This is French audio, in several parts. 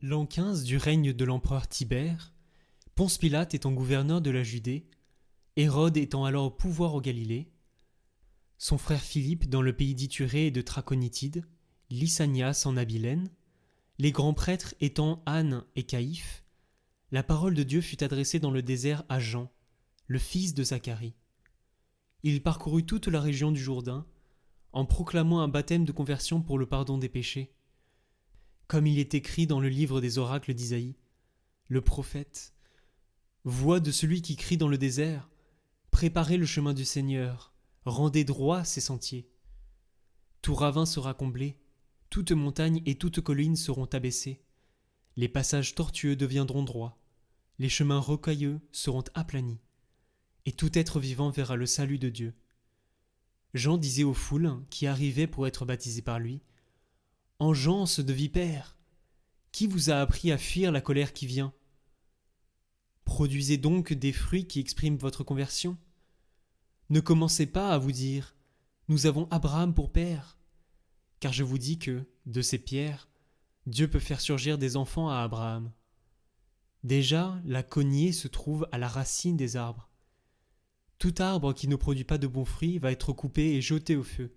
L'an 15 du règne de l'empereur Tibère, Ponce Pilate étant gouverneur de la Judée, Hérode étant alors au pouvoir au Galilée, son frère Philippe dans le pays d'Ithurée et de Traconitide, Lysanias en Abilène, les grands prêtres étant Anne et Caïphe, la parole de Dieu fut adressée dans le désert à Jean, le fils de Zacharie. Il parcourut toute la région du Jourdain, en proclamant un baptême de conversion pour le pardon des péchés. Comme il est écrit dans le livre des oracles d'Isaïe, le prophète, « Voix de celui qui crie dans le désert, préparez le chemin du Seigneur, rendez droit ses sentiers. Tout ravin sera comblé, toute montagne et toute colline seront abaissées, les passages tortueux deviendront droits, les chemins rocailleux seront aplanis, et tout être vivant verra le salut de Dieu. » Jean disait aux foules qui arrivaient pour être baptisées par lui, « Engeance de vipères, qui vous a appris à fuir la colère qui vient ? Produisez donc des fruits qui expriment votre conversion. Ne commencez pas à vous dire, nous avons Abraham pour père, car je vous dis que, de ces pierres, Dieu peut faire surgir des enfants à Abraham. Déjà, la cognée se trouve à la racine des arbres. Tout arbre qui ne produit pas de bons fruits va être coupé et jeté au feu. »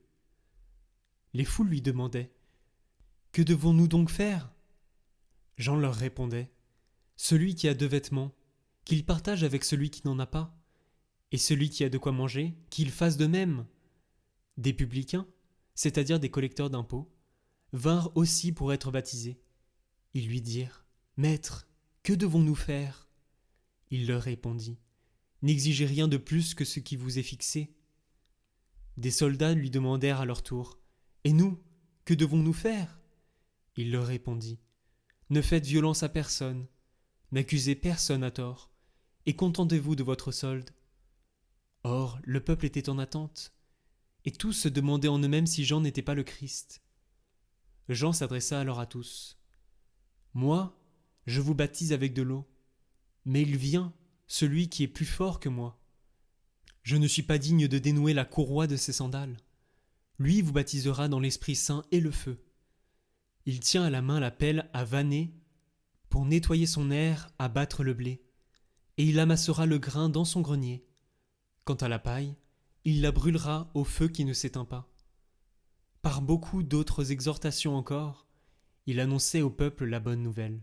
Les foules lui demandaient, « Que devons-nous donc faire ?» Jean leur répondait, « Celui qui a 2 vêtements, qu'il partage avec celui qui n'en a pas, et celui qui a de quoi manger, qu'il fasse de même. » Des publicains, c'est-à-dire des collecteurs d'impôts, vinrent aussi pour être baptisés. Ils lui dirent, « Maître, que devons-nous faire ?» Il leur répondit, « N'exigez rien de plus que ce qui vous est fixé. » Des soldats lui demandèrent à leur tour, « Et nous, que devons-nous faire ?» Il leur répondit, « Ne faites violence à personne, n'accusez personne à tort, et contentez-vous de votre solde. » Or, le peuple était en attente, et tous se demandaient en eux-mêmes si Jean n'était pas le Christ. Jean s'adressa alors à tous. « Moi, je vous baptise avec de l'eau, mais il vient, celui qui est plus fort que moi. Je ne suis pas digne de dénouer la courroie de ses sandales. Lui vous baptisera dans l'Esprit Saint et le feu. Il tient à la main la pelle à vanner pour nettoyer son aire, à battre le blé, et il amassera le grain dans son grenier. Quant à la paille, il la brûlera au feu qui ne s'éteint pas. » Par beaucoup d'autres exhortations encore, il annonçait au peuple la bonne nouvelle.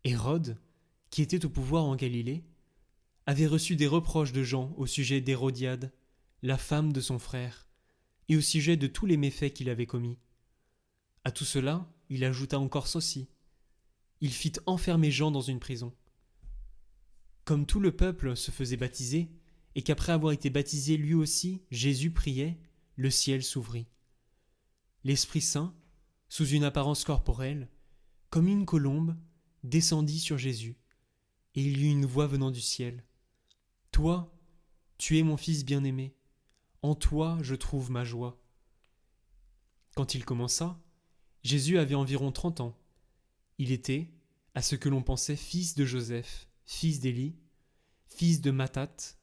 Hérode, qui était au pouvoir en Galilée, avait reçu des reproches de Jean au sujet d'Hérodiade, la femme de son frère, et au sujet de tous les méfaits qu'il avait commis. À tout cela, il ajouta encore ceci. Il fit enfermer Jean dans une prison. Comme tout le peuple se faisait baptiser, et qu'après avoir été baptisé lui aussi, Jésus priait, le ciel s'ouvrit. L'Esprit Saint, sous une apparence corporelle, comme une colombe, descendit sur Jésus, et il y eut une voix venant du ciel. « Toi, tu es mon Fils bien-aimé, en toi je trouve ma joie. » Quand il commença, Jésus avait environ 30 ans. Il était, à ce que l'on pensait, fils de Joseph, fils d'Élie, fils de Mathat,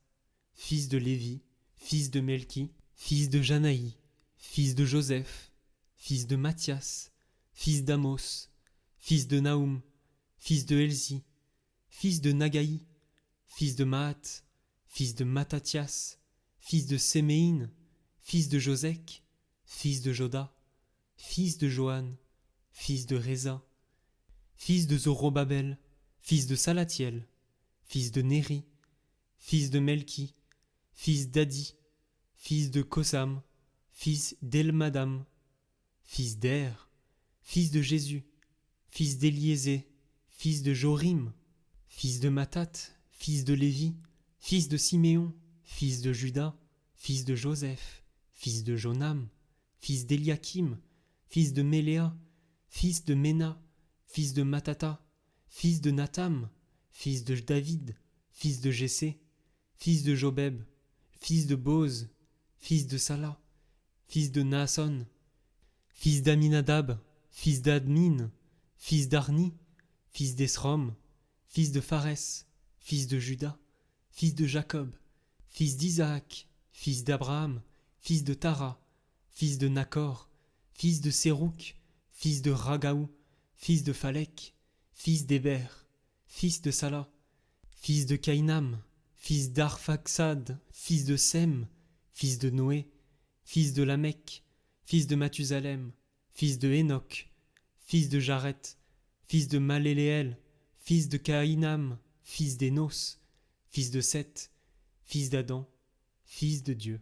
fils de Lévi, fils de Melchi, fils de Janaï, fils de Joseph, fils de Matthias, fils d'Amos, fils de Naoum, fils de Elzi, fils de Nagaï, fils de Mahat, fils de Mattathias, fils de Séméine, fils de Josec, fils de Joda, fils de Joanne, fils de Réza, fils de Zorobabel, fils de Salatiel, fils de Néri, fils de Melchi, fils d'Adi, fils de Kosam, fils d'Elmadam, fils d'Er, fils de Jésus, fils d'Éliésée, fils de Jorim, fils de Mathat, fils de Lévi, fils de Siméon, fils de Juda, fils de Joseph, fils de Jonam, fils d'Eliakim, fils de Méléa, fils de Ména, fils de Matata, fils de Natam, fils de David, fils de Jessé, fils de Jobeb, fils de Boz, fils de Sala, fils de Naasson, fils d'Aminadab, fils d'Admin, fils d'Arni, fils d'Esrom, fils de Pharès, fils de Juda, fils de Jacob, fils d'Isaac, fils d'Abraham, fils de Tara, fils de Nacor, fils de Sérouk, fils de Ragaou, fils de Phalek, fils d'Héber, fils de Sala, fils de Caïnam, fils d'Arphaxad, fils de Sem, fils de Noé, fils de Lamech, fils de Mathusalem, fils de Hénoch, fils de Jareth, fils de Maléléel, fils de Caïnam, fils d'Énos, fils de Seth, fils d'Adam, fils de Dieu.